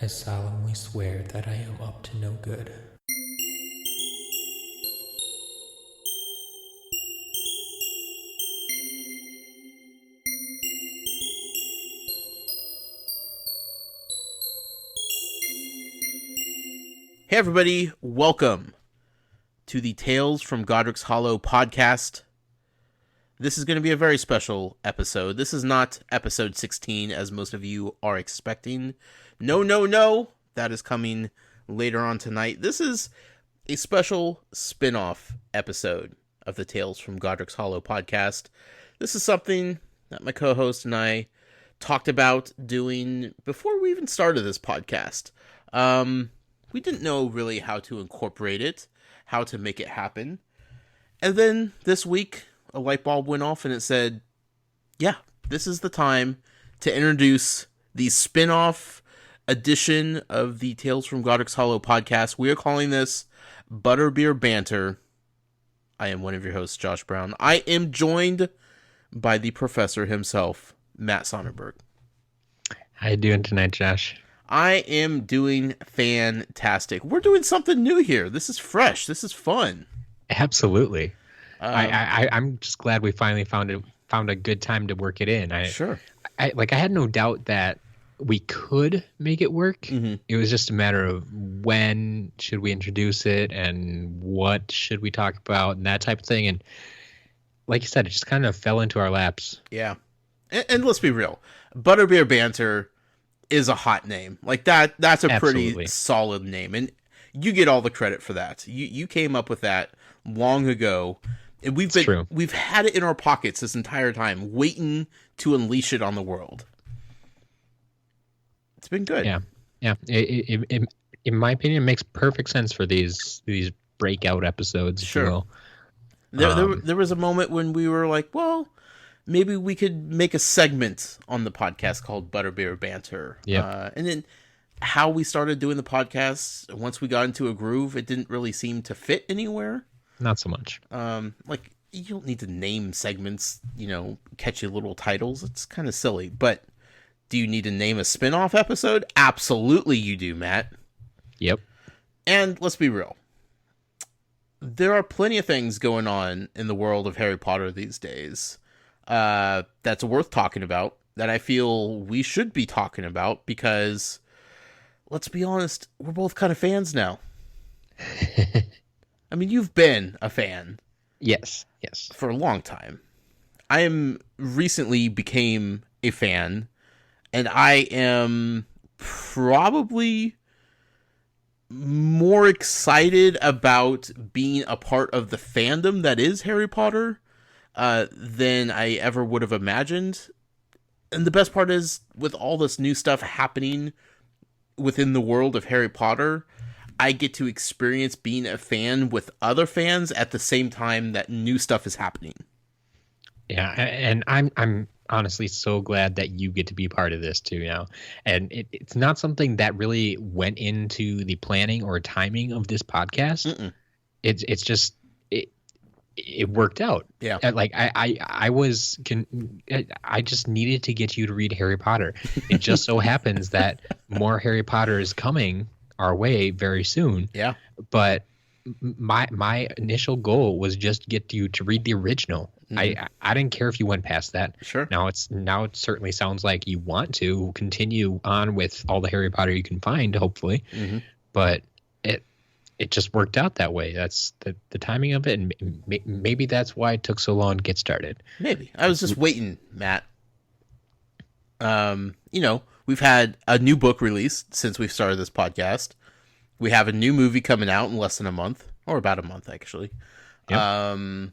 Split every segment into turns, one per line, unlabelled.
I solemnly swear that I am up to no good.
Hey everybody, welcome to the Tales from Godric's Hollow podcast. This is going to be a very special episode. This is not episode 16 as most of you are expecting. No. That is coming later on tonight. This is a special spin-off episode of the Tales from Godric's Hollow podcast. This is something that my co-host and I talked about doing before we even started this podcast. We didn't know really how to incorporate it, how to make it happen. And then this week, a light bulb went off and it said, yeah, this is the time to introduce the spin-off edition of the Tales from Godric's Hollow podcast. We are calling this Butterbeer Banter. I am one of your hosts, Josh Brown. I am joined by the professor himself, Matt Sonnenberg.
How you doing tonight, Josh?
I am doing fantastic. We're doing something new here. This is fresh. This is fun.
Absolutely. I'm just glad we finally found a good time to work it in.
Sure.
I had no doubt that we could make it work. Mm-hmm. It was just a matter of when should we introduce it and what should we talk about and that type of thing. And like you said, it just kind of fell into our laps.
Yeah. And let's be real. Butterbeer Banter is a hot name. Like that's a
Absolutely.
Pretty solid name. And you get all the credit for that. You came up with that long ago. And we've had it in our pockets this entire time, waiting to unleash it on the world. It's been good.
Yeah. It, in my opinion, it makes perfect sense for these breakout episodes.
Sure. There was a moment when we were like, well, maybe we could make a segment on the podcast called Butterbeer Banter.
Yeah.
And then how we started doing the podcast, once we got into a groove, it didn't really seem to fit anywhere.
Not so much.
Like, you don't need to name segments, catchy little titles. It's kind of silly. But do you need to name a spin-off episode? Absolutely you do, Matt.
Yep.
And let's be real. There are plenty of things going on in the world of Harry Potter these days that's worth talking about, that I feel we should be talking about, because, let's be honest, we're both kind of fans now. I mean, you've been a fan.
Yes.
For a long time. I recently became a fan, and I am probably more excited about being a part of the fandom that is Harry Potter than I ever would have imagined. And the best part is, with all this new stuff happening within the world of Harry Potter, I get to experience being a fan with other fans at the same time that new stuff is happening.
Yeah, and I'm honestly so glad that you get to be part of this too now. And it's not something that really went into the planning or timing of this podcast. Mm-mm. It's just it worked out.
Yeah.
Like I just needed to get you to read Harry Potter. It just so happens that more Harry Potter is coming our way very soon.
Yeah.
But my initial goal was just get you to read the original. Mm-hmm. I didn't care if you went past that.
Sure.
Now it certainly sounds like you want to continue on with all the Harry Potter you can find, hopefully. Mm-hmm. But it just worked out that way. That's the timing of it, and maybe that's why it took so long to get started.
Maybe. I was just waiting, Matt. We've had a new book released since we've started this podcast. We have a new movie coming out in less than a month, or about a month, actually. Yep.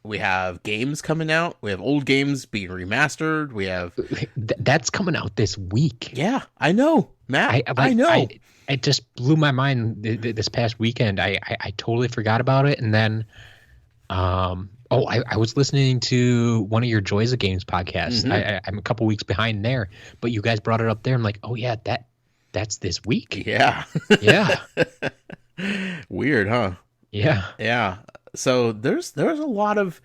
We have games coming out. We have old games being remastered. We have...
That's coming out this week.
Yeah, I know, Matt. I know.
It just blew my mind this past weekend. I totally forgot about it. And then, I was listening to one of your Joys of Games podcasts. Mm-hmm. I'm a couple weeks behind there, but you guys brought it up there. I'm like, oh yeah, that's this week.
Yeah.
Yeah.
Weird, huh?
Yeah.
Yeah. So there's a lot of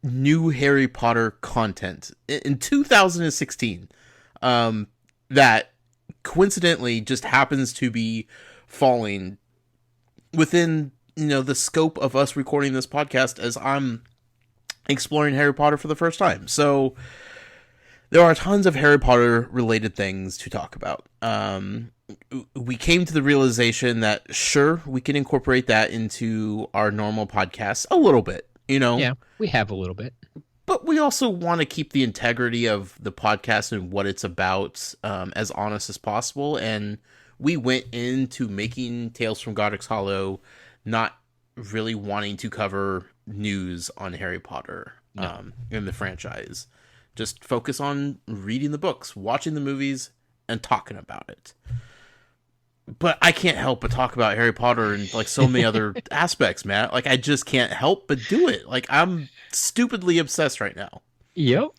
new Harry Potter content in 2016 that coincidentally just happens to be falling within, the scope of us recording this podcast as I'm exploring Harry Potter for the first time. So there are tons of Harry Potter related things to talk about. We came to the realization that sure, we can incorporate that into our normal podcast a little bit,
Yeah, we have a little bit.
but we also want to keep the integrity of the podcast and what it's about as honest as possible. And we went into making Tales from Godric's Hollow not really wanting to cover news on Harry Potter in the franchise. Just focus on reading the books, watching the movies, and talking about it. But I can't help but talk about Harry Potter and like so many other aspects, Matt. Like I just can't help but do it. Like I'm stupidly obsessed right now.
Yep.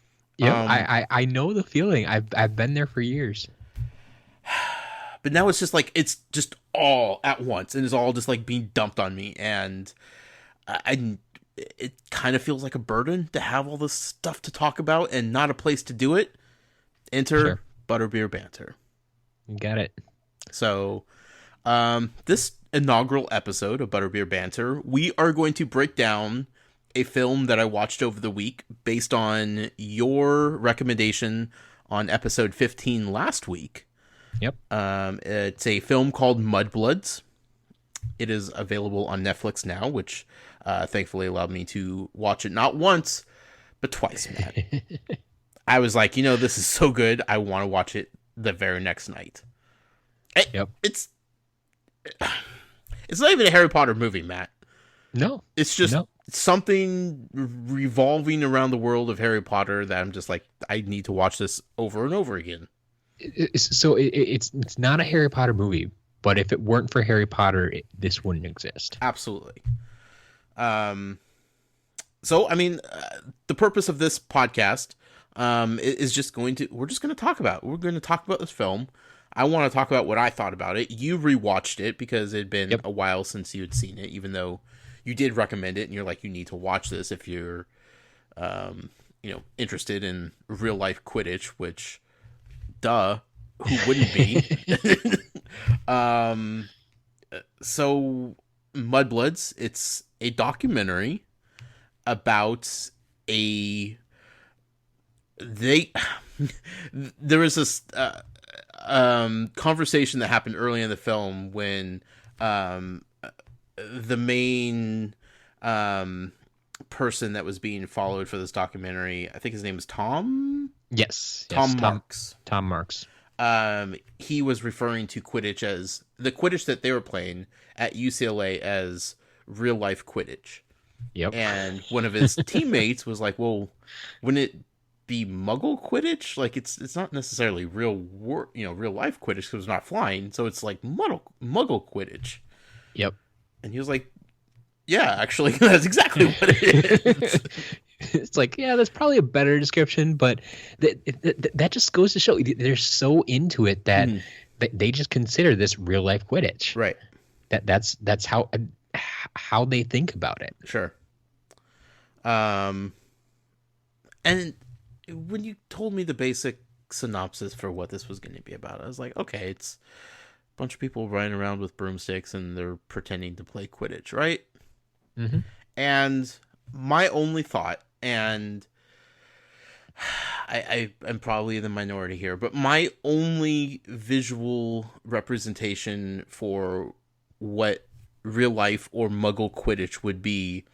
I know the feeling. I've been there for years.
But now it's just like it's just all at once, and it's all just like being dumped on me, and it kind of feels like a burden to have all this stuff to talk about and not a place to do it. Enter Butterbeer Banter.
You got it.
So, this inaugural episode of Butterbeer Banter, we are going to break down a film that I watched over the week based on your recommendation on episode 15 last week.
Yep.
It's a film called Mudbloods. It is available on Netflix now, which thankfully allowed me to watch it not once, but twice, man. I was like, this is so good. I want to watch it the very next night.
Yep.
It's not even a Harry Potter movie, Matt.
No.
It's just something revolving around the world of Harry Potter that I'm just like, I need to watch this over and over again.
It's not a Harry Potter movie, but if it weren't for Harry Potter, this wouldn't exist.
Absolutely. So, I mean, the purpose of this podcast is just we're just going to talk about this film. I want to talk about what I thought about it. You rewatched it because it had been a while since you had seen it, even though you did recommend it and you're like, you need to watch this if you're, interested in real life Quidditch, which, duh, who wouldn't be? So Mudbloods, it's a documentary about there was this conversation that happened early in the film when the main person that was being followed for this documentary, I think his name is Tom.
Yes,
Tom Marks.
Tom Marks.
He was referring to Quidditch as the Quidditch that they were playing at UCLA as real life Quidditch.
Yep.
And one of his teammates was like, "Well, wouldn't it be Muggle Quidditch? Like it's not necessarily real life Quidditch because it's not flying, so it's like Muggle Quidditch."
Yep.
And he was like, "Yeah, actually, that's exactly what it is."
It's like, yeah, that's probably a better description, but that just goes to show they're so into it that they just consider this real life Quidditch.
Right.
That's how they think about it.
Sure. And when you told me the basic synopsis for what this was going to be about, I was like, okay, it's a bunch of people running around with broomsticks and they're pretending to play Quidditch, right?
Mm-hmm.
And my only thought, and I'm probably in the minority here, but my only visual representation for what real life or Muggle Quidditch would be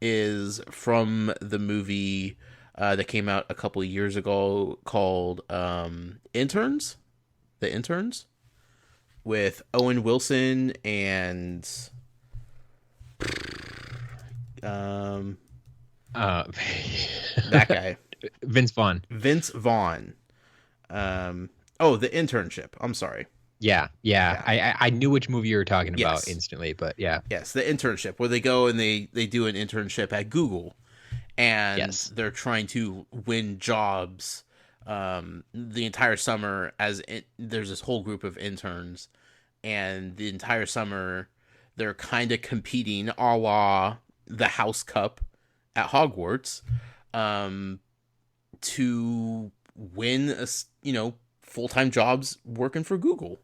is from the movie that came out a couple of years ago called Interns, The Interns, with Owen Wilson and that guy,
Vince Vaughn.
The Internship. I'm sorry.
Yeah. I knew which movie you were talking about instantly, but yeah.
Yes, The Internship, where they go and they do an internship at Google, and they're trying to win jobs the entire summer. There's this whole group of interns, and the entire summer they're kind of competing, a la the House Cup at Hogwarts, to win full-time jobs working for Google.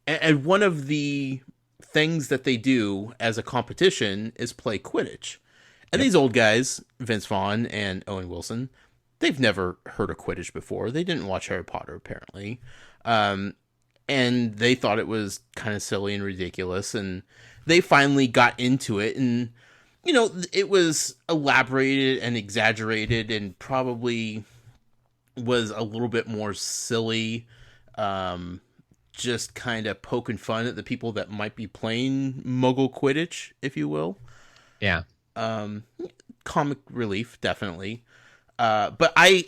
And one of the things that they do as a competition is play Quidditch. And these old guys, Vince Vaughn and Owen Wilson, they've never heard of Quidditch before. They didn't watch Harry Potter, apparently. And they thought it was kind of silly and ridiculous. And they finally got into it. And, you know, it was elaborated and exaggerated and probably was a little bit more silly. Just kind of poking fun at the people that might be playing Muggle Quidditch, if you will.
Yeah.
Comic relief, definitely. But I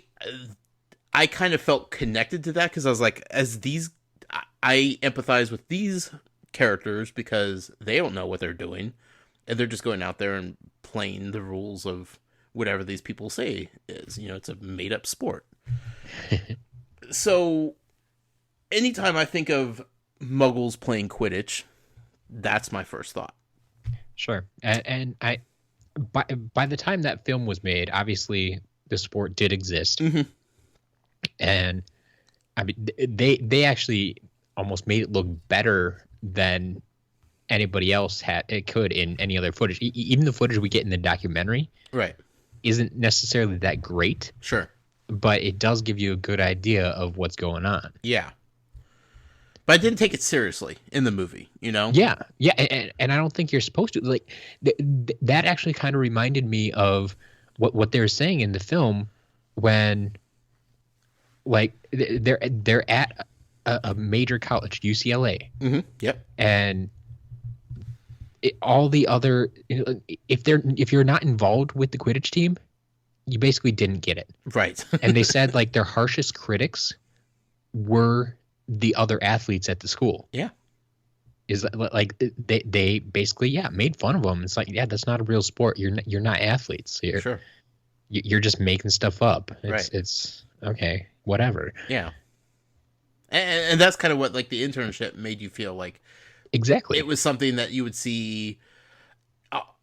kind of felt connected to that because I was like, I empathize with these characters because they don't know what they're doing, and they're just going out there and playing the rules of whatever these people say is. You know, it's a made up sport. So anytime I think of Muggles playing Quidditch, that's my first thought.
Sure. And I, by the time that film was made, obviously the sport did exist.
Mm-hmm.
And I mean, they actually almost made it look better than anybody else could in any other footage. Even the footage we get in the documentary,
right,
isn't necessarily that great.
Sure.
But it does give you a good idea of what's going on.
Yeah. But I didn't take it seriously in the movie, you know?
Yeah, yeah, and I don't think you're supposed to. Like, that actually kind of reminded me of what they were saying in the film when, like, they're at a major college, UCLA.
Mm-hmm. Yep.
And all the other, if you're not involved with the Quidditch team, you basically didn't get it.
Right.
And they said, like, their harshest critics were the other athletes at the school.
Yeah.
Is like they basically made fun of them. It's like, that's not a real sport. You're not athletes.
Sure.
You're just making stuff up.
Right.
It's okay, whatever.
Yeah. And that's kind of what, like, the internship made you feel like.
Exactly.
It was something that you would see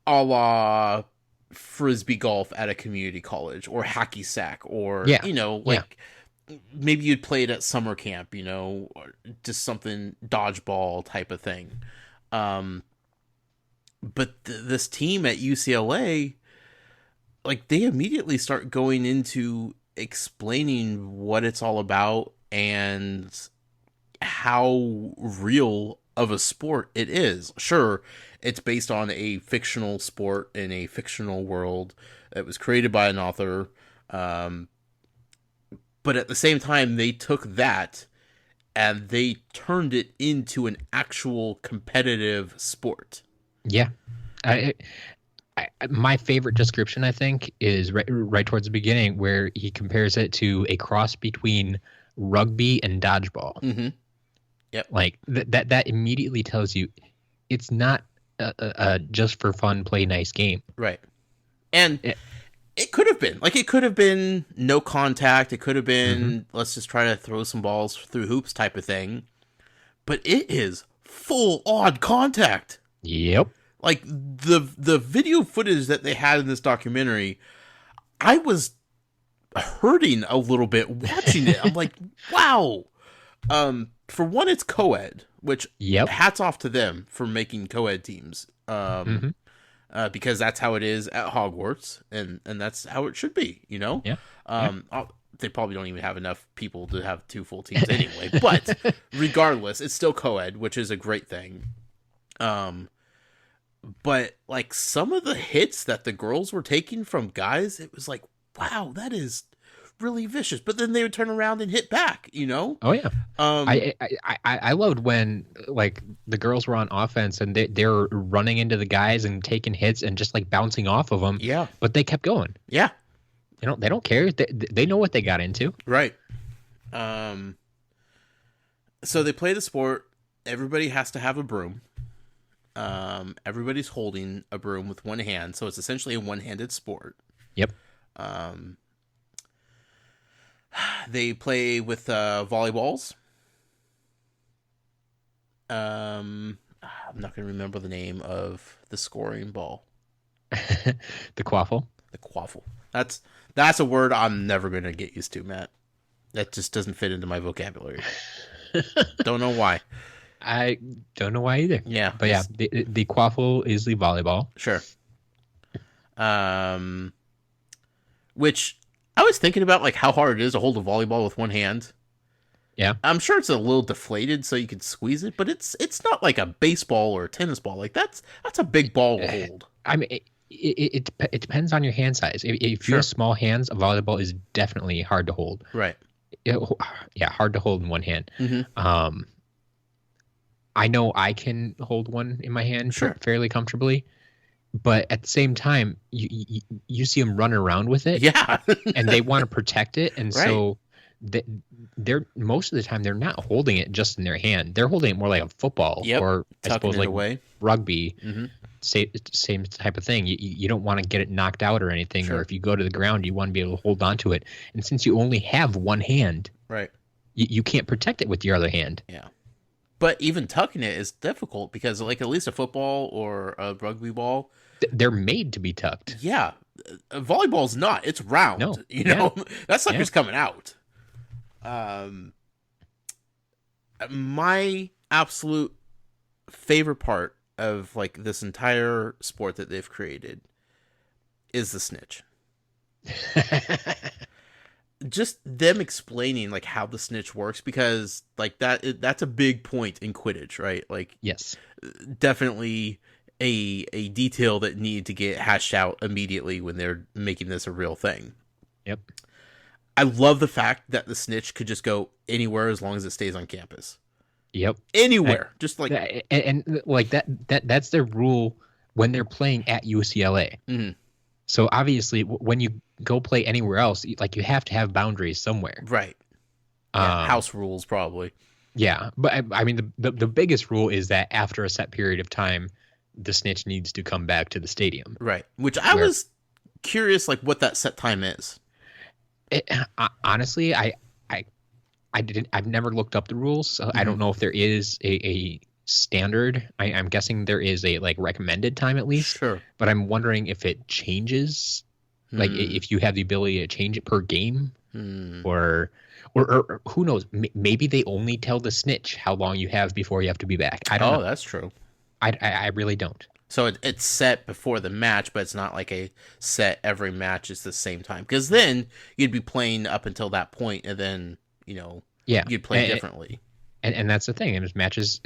a la Frisbee golf at a community college or hacky sack or, you know, like maybe you'd play it at summer camp, you know, or just something dodgeball type of thing. But this team at UCLA, like, they immediately start going into explaining what it's all about and how real of a sport it is. Sure, it's based on a fictional sport in a fictional world that was created by an author. But at the same time, they took that and they turned it into an actual competitive sport.
Yeah. My favorite description, I think, is right towards the beginning where he compares it to a cross between rugby and dodgeball.
Mm-hmm. Yep.
Like that immediately tells you it's not a just for fun, play nice game.
Right. And it could have been. Like, it could have been no contact. It could have been, let's just try to throw some balls through hoops type of thing. But it is full on contact.
Yep.
Like, the video footage that they had in this documentary, I was hurting a little bit watching it. I'm like, wow. For one, it's co-ed, which hats off to them for making co-ed teams. Because that's how it is at Hogwarts, and that's how it should be, you know?
Yeah.
They probably don't even have enough people to have two full teams anyway. But regardless, it's still co-ed, which is a great thing. But, like, some of the hits that the girls were taking from guys, it was like, wow, that is really vicious. But then they would turn around and hit back, you know?
Oh yeah. I loved when, like, the girls were on offense and they're running into the guys and taking hits and just, like, bouncing off of them.
Yeah.
But they kept going.
Yeah.
You know, they don't care. They know what they got into.
Right. So they play the sport. Everybody has to have a broom. Everybody's holding a broom with one hand, so it's essentially a one-handed sport.
Yep.
They play with volleyballs. I'm not going to remember the name of the scoring ball.
The quaffle.
The quaffle. That's a word I'm never going to get used to, Matt. That just doesn't fit into my vocabulary. Don't know why.
I don't know why either.
Yeah.
But yeah, the quaffle is the volleyball.
Sure. Which I was thinking about, like, how hard it is to hold a volleyball with one hand.
Yeah.
I'm sure it's a little deflated so you could squeeze it, but it's not like a baseball or a tennis ball. Like, that's a big ball to hold.
I mean, it depends on your hand size. If you have small hands, a volleyball is definitely hard to hold.
Right.
Yeah, hard to hold in one hand.
Mm-hmm.
I know I can hold one in my hand
Sure.
fairly comfortably, but at the same time, you see them running around with it,
Yeah.
and they want to protect it, and
Right.
so they're most of the time they're not holding it just in their hand. They're holding it more like a football, or I
Tucking
suppose
it
like
away.
rugby.
Mm-hmm.
Same type of thing. You don't want to get it knocked out or anything,
Sure.
or if you go to the ground, you want to be able to hold on to it. And since you only have one hand,
Right.
you can't protect it with your other hand.
Yeah. But even tucking it is difficult because, like, at least a football or a rugby ball,
They're made to be tucked.
yeah, a volleyball's not. It's round.
No.
You know, that sucker's
Yeah.
coming out. My absolute favorite part of, like, this entire sport that they've created is the snitch. Just them explaining, like, how the snitch works, because, like, that's a big point in Quidditch, right? Like,
Yes.
definitely a detail that needed to get hashed out immediately when they're making this a real thing.
Yep.
I love the fact that the snitch could just go anywhere as long as it stays on campus.
Yep.
Anywhere. Just like,
and like that's their rule when they're playing at UCLA.
Mhm.
So obviously, when you go play anywhere else, like you have to have boundaries somewhere.
right. Yeah, house rules, probably.
Yeah, but I mean, the biggest rule is that after a set period of time, the snitch needs to come back to the stadium.
Right. Which I was curious, like, what that set time is.
Honestly, I've never looked up the rules, so I don't know if there is a standard. I'm guessing there is a, like, recommended time at least.
Sure.
But I'm wondering if it changes, like if you have the ability to change it per game, or who knows? Maybe they only tell the snitch how long you have before you have to be back. I don't know.
That's true.
I really don't.
So it's set before the match, but it's not like a set every match is the same time. Because then you'd be playing up until that point, and then, you know, you'd play differently.
And that's the thing. Is matches.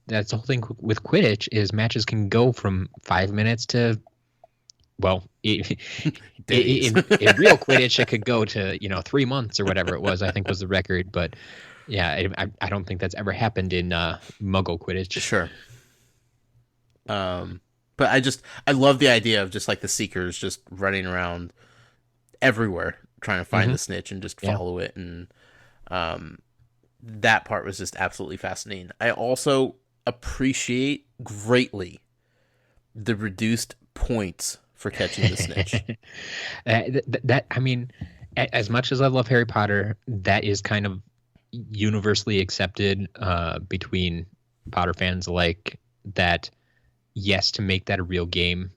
That's the whole thing with Quidditch is matches can go from 5 minutes to, well, in real Quidditch it could go to 3 months or whatever it was. I think was the record. But yeah, I don't think that's ever happened in Muggle Quidditch.
Sure. But I love the idea of just, like, the Seekers just running around everywhere trying to find the snitch and just follow it, and that part was just absolutely fascinating. I also appreciate greatly the reduced points for catching the snitch.
I mean, as much as I love Harry Potter, that is kind of universally accepted between Potter fans alike, that yes, to make that a real game,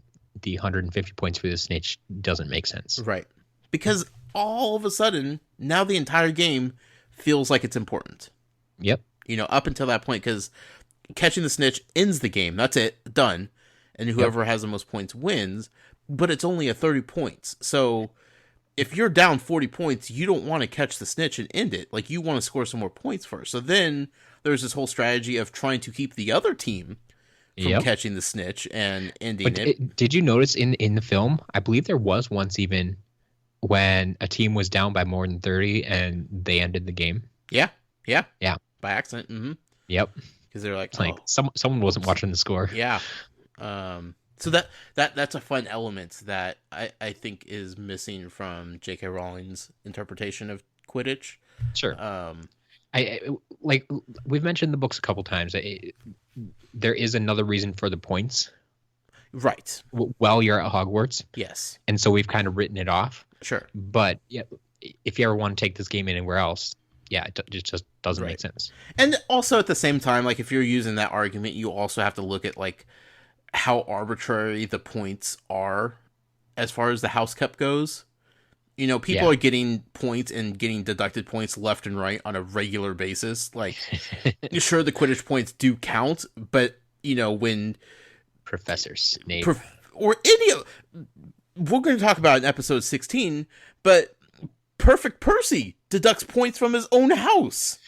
the 150 points for the snitch doesn't make sense.
Right. Because all of a sudden, now the entire game feels like it's important.
Yep.
Up until that point, because catching the snitch ends the game. That's it. Done. And whoever has the most points wins. But it's only a 30 points. So if you're down 40 points, you don't want to catch the snitch and end it. Like, you want to score some more points first. So then there's this whole strategy of trying to keep the other team from catching the snitch and ending it.
Did you notice in the film, I believe there was once even when a team was down by more than 30 and they ended the game?
Yeah.
Yeah.
By accident. Mm-hmm.
Yep.
Because they're like,
like someone wasn't watching the score.
Yeah. So that's a fun element that I think is missing from J.K. Rowling's interpretation of Quidditch.
Sure. I like we've mentioned the books a couple times. There is another reason for the points,
right?
While you're at Hogwarts,
yes,
and so we've kind of written it off.
Sure,
but yeah, if you ever want to take this game anywhere else, yeah, it just doesn't make sense.
And also at the same time, like, if you're using that argument, you also have to look at, like, how arbitrary the points are as far as the House Cup goes. You know, people are getting points and getting deducted points left and right on a regular basis. Like, sure, the Quidditch points do count, but, you know, when...
Professor Snape.
Or any of... We're going to talk about it in episode 16, but Perfect Percy deducts points from his own house.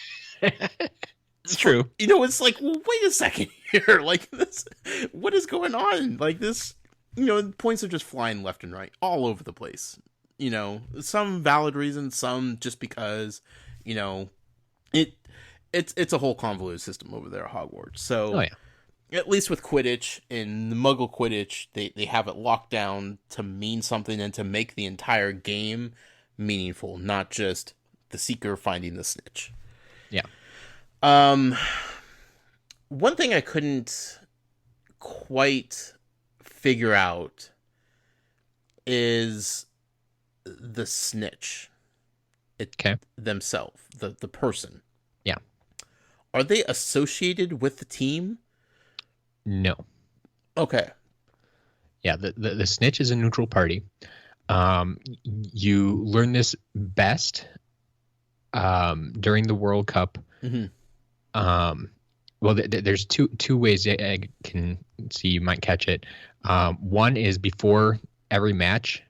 It's true.
You know, it's like, well, wait a second here. Like, this, what is going on? Like, this, you know, points are just flying left and right, all over the place. You know, some valid reasons, some just because, you know, it's a whole convoluted system over there at Hogwarts. So, at least with Quidditch and the Muggle Quidditch, they have it locked down to mean something and to make the entire game meaningful, not just the seeker finding the snitch.
Yeah.
One thing I couldn't quite figure out is the snitch. Themselves, the person.
Yeah.
Are they associated with the team?
No.
Okay.
Yeah, the snitch is a neutral party. You learn this best during the World Cup.
Mm-hmm.
Well, there's two ways I can see you might catch it. One is before every match,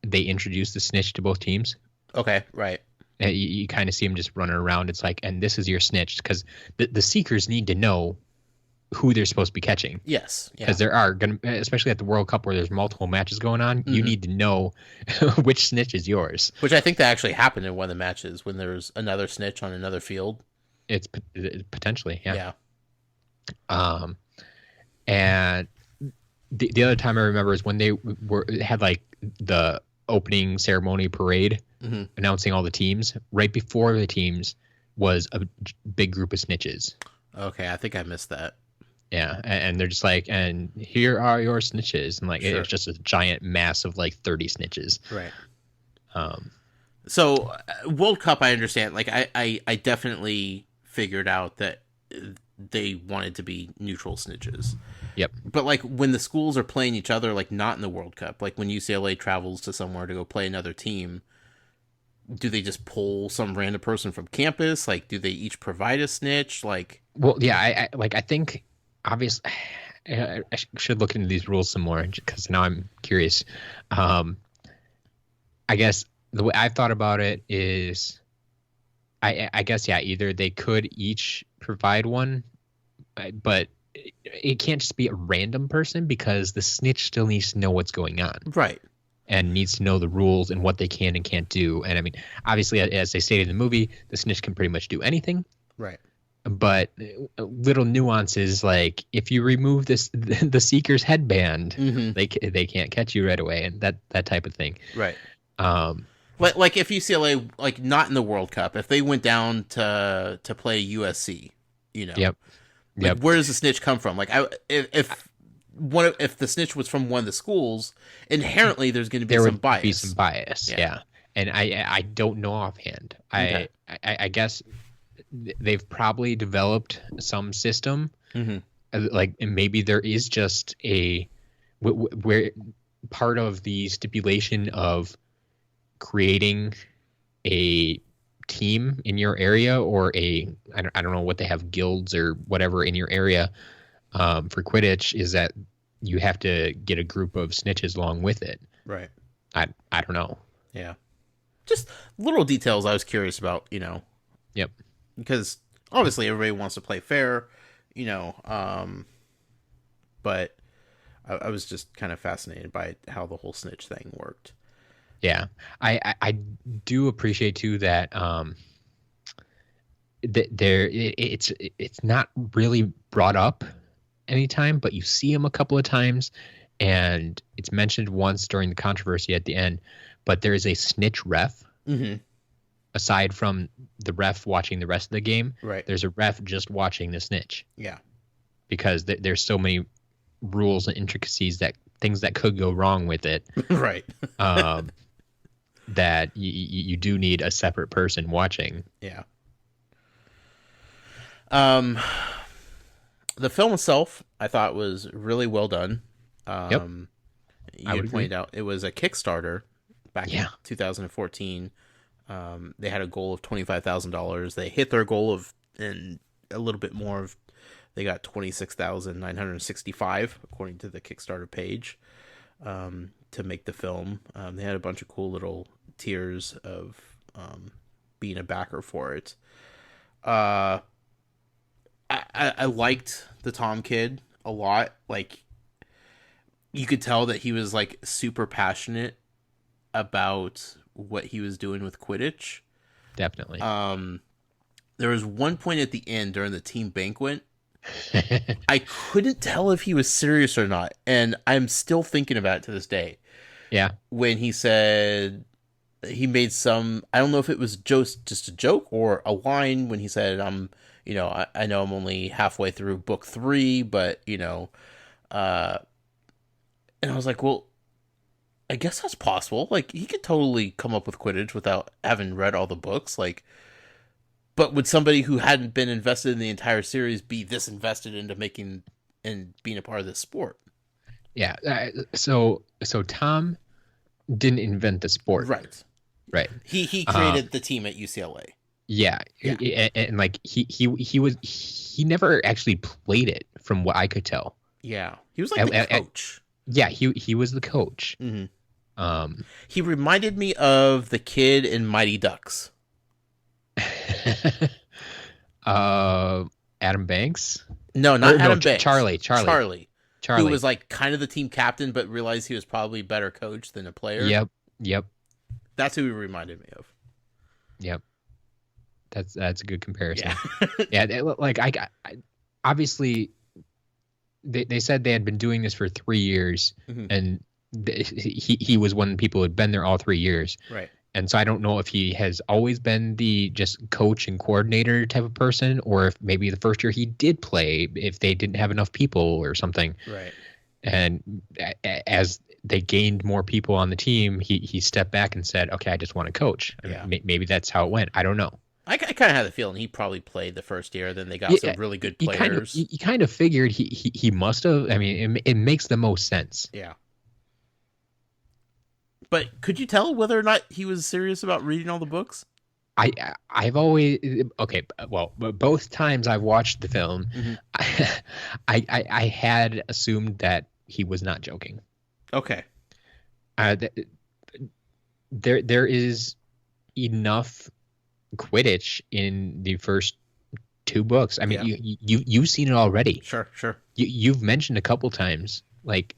they introduce the snitch to both teams.
Okay, right.
You kind of see them just running around. It's like, and this is your snitch, because the seekers need to know who they're supposed to be catching.
Yes.
Because there are going to, especially at the World Cup where there's multiple matches going on, you need to know which snitch is yours.
Which I think that actually happened in one of the matches when there's another snitch on another field.
It's potentially, yeah.
Yeah.
And the other time I remember is when they had like the opening ceremony parade announcing all the teams. Right before the teams was a big group of snitches.
Okay, I think I missed that.
Yeah, and they're just like, and here are your snitches, and like it's just a giant mass of like 30 snitches.
Right. So World Cup, I understand. Like I definitely figured out that they wanted to be neutral snitches.
Yep.
But like when the schools are playing each other, like not in the World Cup, like when UCLA travels to somewhere to go play another team, do they just pull some random person from campus? Like, do they each provide a snitch? Like,
well, yeah, I think obviously I should look into these rules some more because now I'm curious. I guess the way I've thought about it is, I guess either they could each provide one, but it can't just be a random person because the snitch still needs to know what's going on.
Right.
And needs to know the rules and what they can and can't do. And I mean, obviously, as they stated in the movie, the snitch can pretty much do anything.
Right.
But little nuances like if you remove the seeker's headband, they can't catch you right away, and that type of thing.
Right. Like if UCLA, like not in the World Cup, if they went down to play USC, you know.
Yep.
Like, where does the snitch come from? Like, if the snitch was from one of the schools, inherently there's going to be some bias.
Be some bias, yeah. And I don't know offhand.
Okay.
I guess they've probably developed some system, like maybe there is just a where part of the stipulation of creating a team in your area or I don't know what they have, guilds or whatever in your area for Quidditch, is that you have to get a group of snitches along with it.
Right.
I don't know.
Yeah. Just little details I was curious about, you know.
Yep.
Because obviously everybody wants to play fair, you know, but I was just kind of fascinated by how the whole snitch thing worked.
Yeah, I do appreciate too that it's not really brought up anytime, but you see him a couple of times, and it's mentioned once during the controversy at the end. But there is a snitch ref. Aside from the ref watching the rest of the game,
right? There's
a ref just watching the snitch.
Yeah, because
there's so many rules and intricacies things that could go wrong with it.
Right.
That you do need a separate person watching.
Yeah. The film itself, I thought, was really well done.
Yep.
You pointed out it was a Kickstarter back in 2014. They had a goal of $25,000. They hit their goal and a little bit more of. They got 26,965 according to the Kickstarter page to make the film. They had a bunch of cool little tiers of being a backer for it. I liked the Tom kid a lot. Like, you could tell that he was like super passionate about what he was doing with Quidditch.
Definitely.
There was one point at the end during the team banquet. I couldn't tell if he was serious or not, and I'm still thinking about it to this day.
Yeah.
When he said he made some, I don't know if it was just a joke or a line when he said, I know I'm only halfway through book 3, but and I was like, well, I guess that's possible. Like, he could totally come up with Quidditch without having read all the books. Like, but would somebody who hadn't been invested in the entire series be this invested into making and being a part of this sport?
Yeah. So Tom didn't invent the sport.
Right. He created the team at UCLA.
Yeah. And like he never actually played it, from what I could tell.
Yeah. He was like the coach.
Yeah, he was the coach.
Mm-hmm. He reminded me of the kid in Mighty Ducks.
Adam Banks?
No, not Adam Banks.
Charlie.
Who was like kind of the team captain, but realized he was probably a better coach than a player.
Yep.
That's who he reminded me of.
Yep. That's a good comparison. Yeah. Like I obviously they said they had been doing this for 3 years,
mm-hmm.
and he was one of the people who had been there all 3 years.
Right.
And so I don't know if he has always been the just coach and coordinator type of person, or if maybe the first year he did play if they didn't have enough people or something.
Right.
And as they gained more people on the team, he stepped back and said, okay, I just want to coach.
Yeah.
Maybe that's how it went. I don't know.
I kind of had the feeling he probably played the first year. Then they got some really good players.
You kind of figured he must have. I mean, it makes the most sense.
Yeah. But could you tell whether or not he was serious about reading all the books?
I've always both times I've watched the film,
mm-hmm.
I had assumed that he was not joking.
Okay.
There is enough Quidditch in the first 2 books. I mean, you've seen it already.
Sure.
You've mentioned a couple times, like,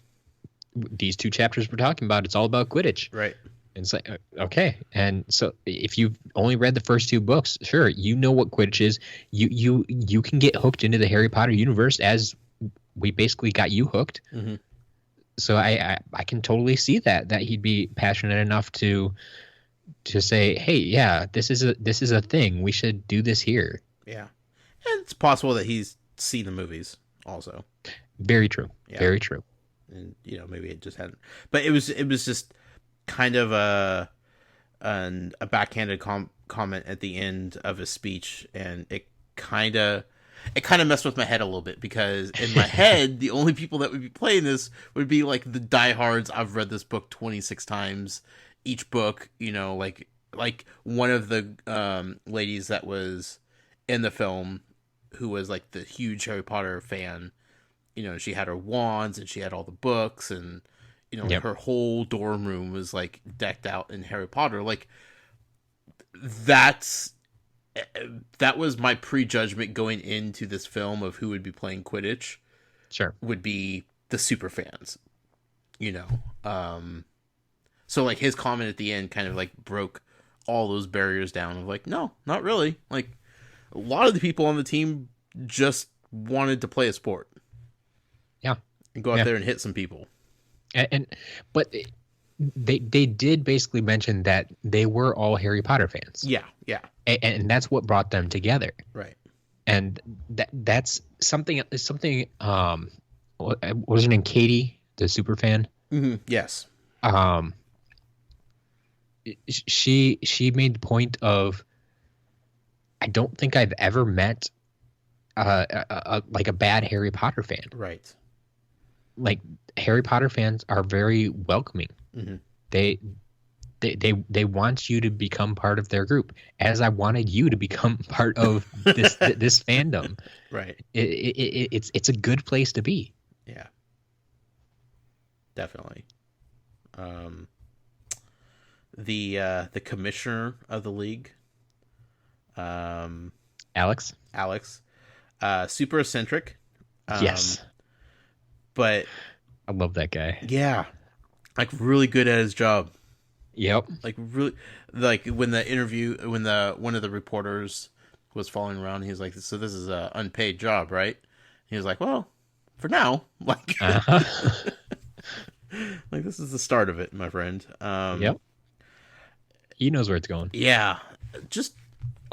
these 2 chapters we're talking about, it's all about Quidditch.
Right.
And it's like, okay. And so if you've only read the first 2 books, sure, you know what Quidditch is. You can get hooked into the Harry Potter universe as we basically got you hooked.
Mm-hmm.
So I can totally see that he'd be passionate enough to say, hey, yeah, this is a thing. We should do this here.
Yeah. And it's possible that he's seen the movies also.
Very true.
Yeah.
Very true.
And maybe it just hadn't, but it was just kind of a backhanded comment at the end of his speech, and it kind of messed with my head a little bit, because in my head the only people that would be playing this would be like the diehards. I've read this book 26 times each book, like one of the ladies that was in the film who was like the huge Harry Potter fan. She had her wands and she had all the books, and
Yep.
her whole dorm room was like decked out in Harry Potter. Like, that was my prejudgment going into this film of who would be playing Quidditch.
Sure.
Would be the super fans, so like his comment at the end kind of like broke all those barriers down of like, no, not really. Like, a lot of the people on the team just wanted to play a sport.
Yeah.
And go out there and hit some people.
But they did basically mention that they were all Harry Potter fans.
Yeah.
And that's what brought them together.
Right.
And that's something. Was her name Katie, the super fan?
Mm-hmm. Yes.
She made the point of, I don't think I've ever met like a bad Harry Potter fan.
Right.
Like, Harry Potter fans are very welcoming.
Mm-hmm.
they want you to become part of their group, as I wanted you to become part of this fandom.
Right.
It's a good place to be.
Yeah. Definitely. The commissioner of the league,
Alex,
super eccentric.
Yes,
but
I love that guy.
Yeah, like really good at his job.
Yep.
Like really, like when one of the reporters was following around, he was like, "So this is a unpaid job, right?" He was like, "Well, for now, like, like this is the start of it, my friend."
Yep. He knows where it's going.
Yeah, just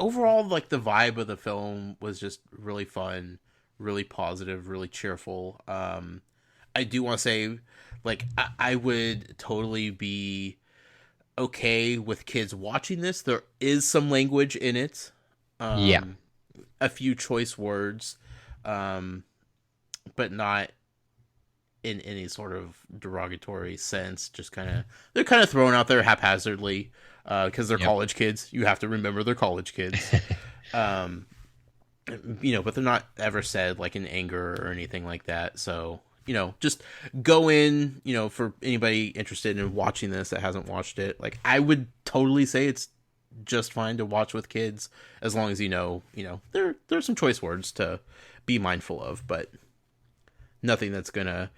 overall, like the vibe of the film was just really fun, really positive, really cheerful. I do want to say, like, I would totally be okay with kids watching this. There is some language in it.
Yeah.
A few choice words, but not in any sort of derogatory sense. Just they're kind of thrown out there haphazardly, because they're college kids. You have to remember they're college kids. But they're not ever said like in anger or anything like that. So, just go in, for anybody interested in watching this that hasn't watched it. Like, I would totally say it's just fine to watch with kids, as long as there's some choice words to be mindful of, but nothing that's gonna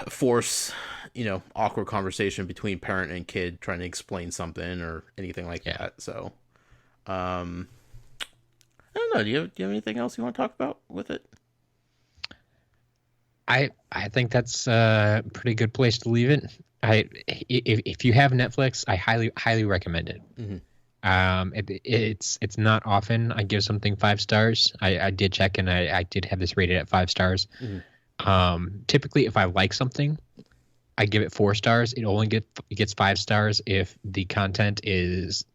force awkward conversation between parent and kid trying to explain something or anything like that. So I don't know, do you have anything else you want to talk about with it?
I think that's a pretty good place to leave it. If you have Netflix, I highly recommend it.
Mm-hmm.
It's not often I give something 5 stars. I did check, and I did have this rated at 5 stars.
Mm-hmm.
Typically, if I like something, I give it 4 stars. It only gets 5 stars if the content is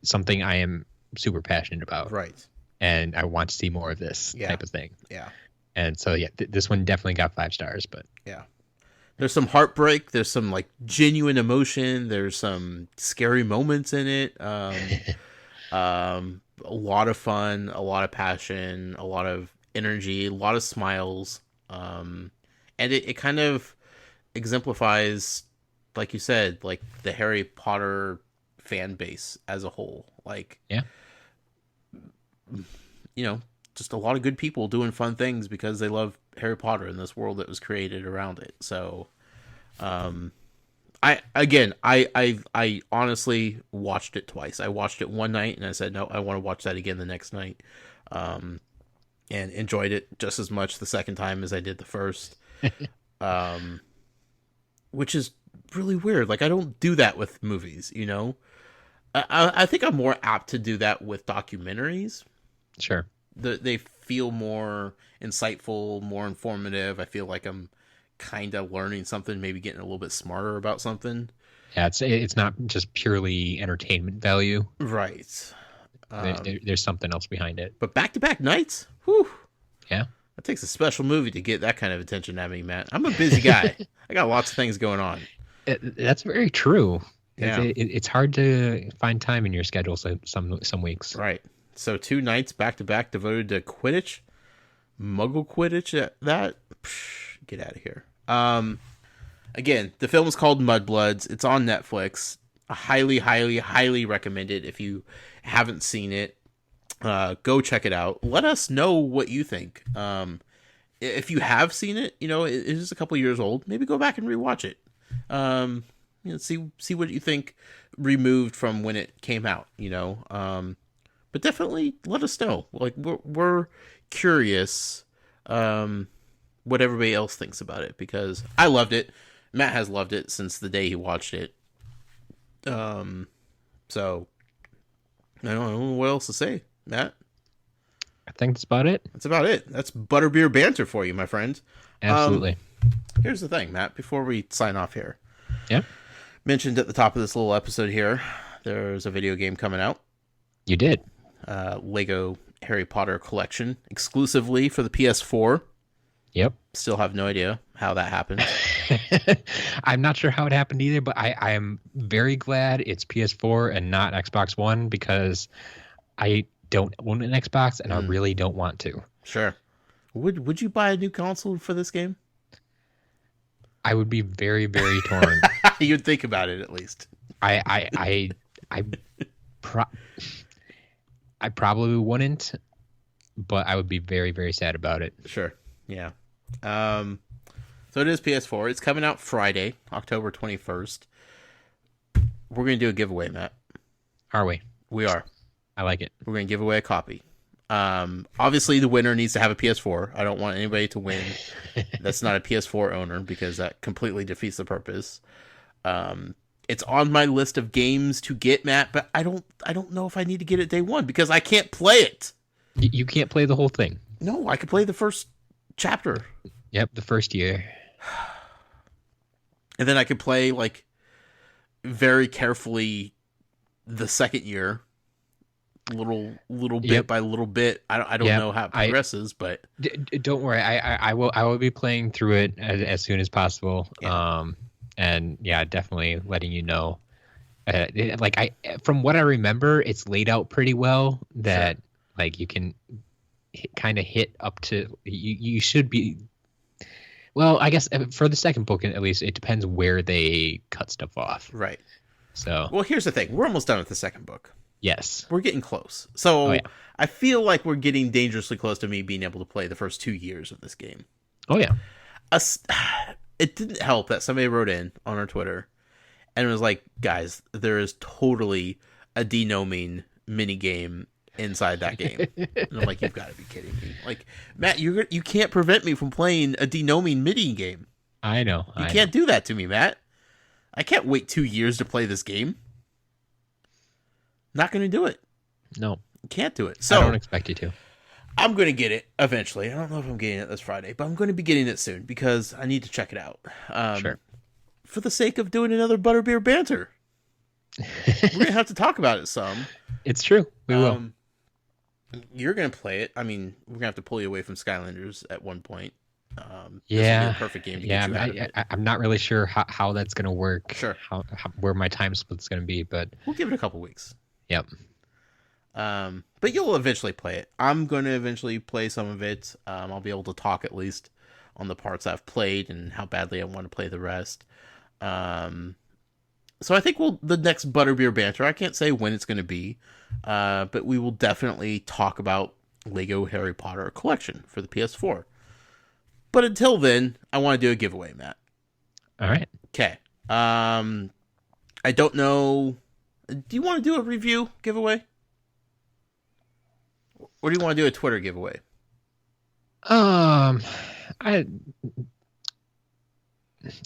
something I am super passionate about,
right? And
I want to see more of this type of thing.
Yeah.
And so, this one definitely got 5 stars, but
yeah. There's some heartbreak. There's some like genuine emotion. There's some scary moments in it. A lot of fun, a lot of passion, a lot of energy, a lot of smiles. And it kind of exemplifies, like you said, like the Harry Potter fan base as a whole. Like, just a lot of good people doing fun things because they love Harry Potter and this world that was created around it. So, I honestly watched it twice. I watched it one night and I said, no, I want to watch that again the next night. And enjoyed it just as much the second time as I did the first. Which is really weird. Like, I don't do that with movies, I think I'm more apt to do that with documentaries.
Sure.
They feel more insightful, more informative. I feel like I'm kind of learning something, maybe getting a little bit smarter about something.
Yeah, it's not just purely entertainment value.
Right.
There's something else behind it.
But back-to-back nights? Whew.
Yeah.
That takes a special movie to get that kind of attention out of me, Matt. I'm a busy guy. I got lots of things going on.
That's very true.
Yeah.
It's hard to find time in your schedule some weeks.
Right. So 2 nights back-to-back devoted to Quidditch. Muggle Quidditch, that? Psh, get out of here. Again, the film is called Mudbloods. It's on Netflix. I highly recommend it. If you haven't seen it, go check it out. Let us know what you think. If you have seen it, it is a couple years old. Maybe go back and rewatch it. See what you think removed from when it came out. But definitely let us know. Like, we're curious what everybody else thinks about it, because I loved it. Matt has loved it since the day he watched it. So I don't know what else to say, Matt.
I think that's about it.
That's about it. That's Butterbeer Banter for you, my friend.
Absolutely.
Here's the thing, Matt, before we sign off here.
Yeah.
Mentioned at the top of this little episode here, there's a video game coming out.
You did.
Lego Harry Potter collection exclusively for the PS4.
Yep.
Still have no idea how that happened.
I'm not sure how it happened either, but I am very glad it's PS4 and not Xbox One because I don't own an Xbox and I really don't want to.
Sure. Would you buy a new console for this game?
I would be very, very torn.
You'd think about it at least.
I probably wouldn't, but I would be very, very sad about it.
Sure. Yeah. So it is PS4. It's coming out Friday, October 21st. We're going to do a giveaway, Matt.
Are we?
We are.
I like it.
We're going to give away a copy. Obviously, the winner needs to have a PS4. I don't want anybody to win that's not a PS4 owner because that completely defeats the purpose. It's on my list of games to get, Matt, but I don't know if I need to get it day one because I can't play it.
You can't play the whole thing.
No, I can play the first chapter.
Yep, the first year.
And then I could play, like, very carefully the second year. Little bit by little bit. I don't know how it progresses, but
don't worry. I will be playing through it as soon as possible.
Yeah.
And yeah, definitely letting you know. From what I remember, it's laid out pretty well that like you can kind of hit up to you should be. Well, I guess for the second book at least, it depends where they cut stuff off.
Right.
So
well, here's the thing: we're almost done with the second book.
Yes,
we're getting close. So I feel like we're getting dangerously close to me being able to play the first 2 years of this game.
Oh yeah.
It didn't help that somebody wrote in on our Twitter and it was like, guys, there is totally a denoming mini game inside that game. And I'm like, you've got to be kidding me. Like, Matt, you can't prevent me from playing a denoming mini game.
I know.
You can't do that to me, Matt. I can't wait 2 years to play this game. Not going to do it.
No.
Can't do it. So
I don't expect you to.
I'm going to get it eventually. I don't know if I'm getting it this Friday, but I'm going to be getting it soon because I need to check it out.
Sure.
For the sake of doing another Butterbeer Banter. We're going to have to talk about it some.
It's true. We will.
You're going to play it. I mean, we're going to have to pull you away from Skylanders at one point.
Yeah.
This would be a perfect game to get you out of it.
I'm not really sure how that's going to work.
Sure.
Where my time split's going to be, but
we'll give it a couple weeks.
Yep.
But you'll eventually play it. I'm going to eventually play some of it. I'll be able to talk at least on the parts I've played and how badly I want to play the rest. So I think the next Butterbeer Banter, I can't say when it's going to be, but we will definitely talk about Lego Harry Potter collection for the PS4. But until then, I want to do a giveaway, Matt.
All right.
Okay. I don't know. Do you want to do a review giveaway? Or do you want to do a Twitter giveaway?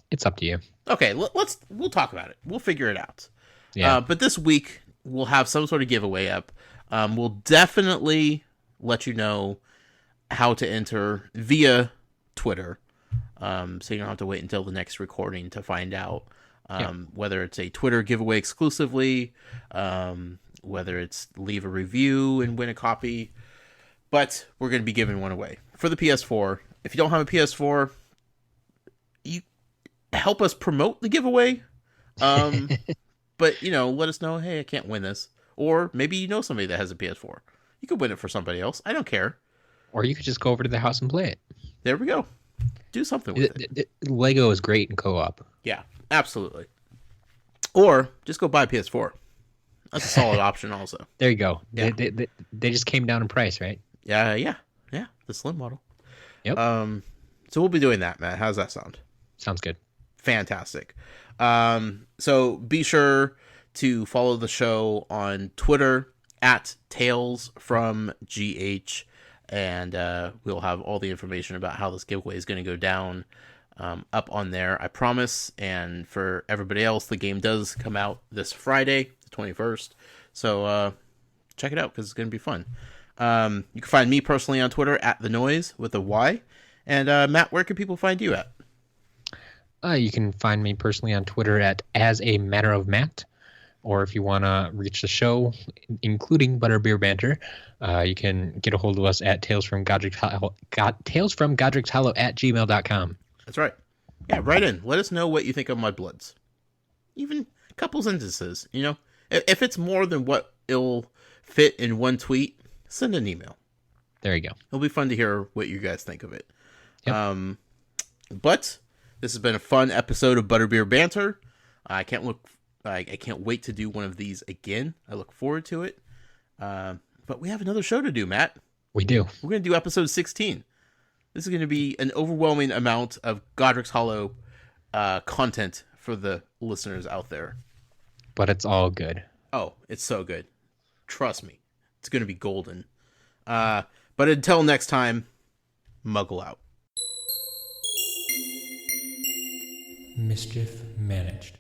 It's up to you.
Okay, we'll talk about it. We'll figure it out.
Yeah.
But this week we'll have some sort of giveaway up. We'll definitely let you know how to enter via Twitter. So you don't have to wait until the next recording to find out whether it's a Twitter giveaway exclusively, whether it's leave a review and win a copy. But we're going to be giving one away for the PS4. If you don't have a PS4, you help us promote the giveaway. But, let us know, hey, I can't win this. Or maybe you know somebody that has a PS4. You could win it for somebody else. I don't care.
Or you could just go over to their house and play it.
There we go. Do something with it.
Lego is great in co-op.
Yeah, absolutely. Or just go buy a PS4. That's a solid option also.
There you go.
Yeah.
They just came down in price, right?
Yeah. The slim model.
Yep.
So we'll be doing that, Matt. How's that sound?
Sounds good.
Fantastic. So be sure to follow the show on Twitter at Tales from GH, and we'll have all the information about how this giveaway is going to go down up on there, I promise. And for everybody else, the game does come out this Friday, the 21st. So check it out because it's going to be fun. You can find me personally on Twitter at The Noise with a Y. And Matt, where can people find you at?
You can find me personally on Twitter at As a Matter of Matt. or if you want to reach the show, including Butterbeer Banter, you can get a hold of us at Tales from Godric's Hollow at gmail.com.
That's right. Yeah, write in. Let us know what you think of Mudbloods. Even a couple sentences, you know? If it's more than what it'll fit in one tweet, send an email.
There you go.
It'll be fun to hear what you guys think of it.
Yep.
But this has been a fun episode of Butterbeer Banter. I can't wait to do one of these again. I look forward to it. But we have another show to do, Matt.
We do.
We're going to do episode 16. This is going to be an overwhelming amount of Godric's Hollow content for the listeners out there.
But it's all good.
Oh, it's so good. Trust me. It's going to be golden. But until next time, Muggle out.
Mischief managed.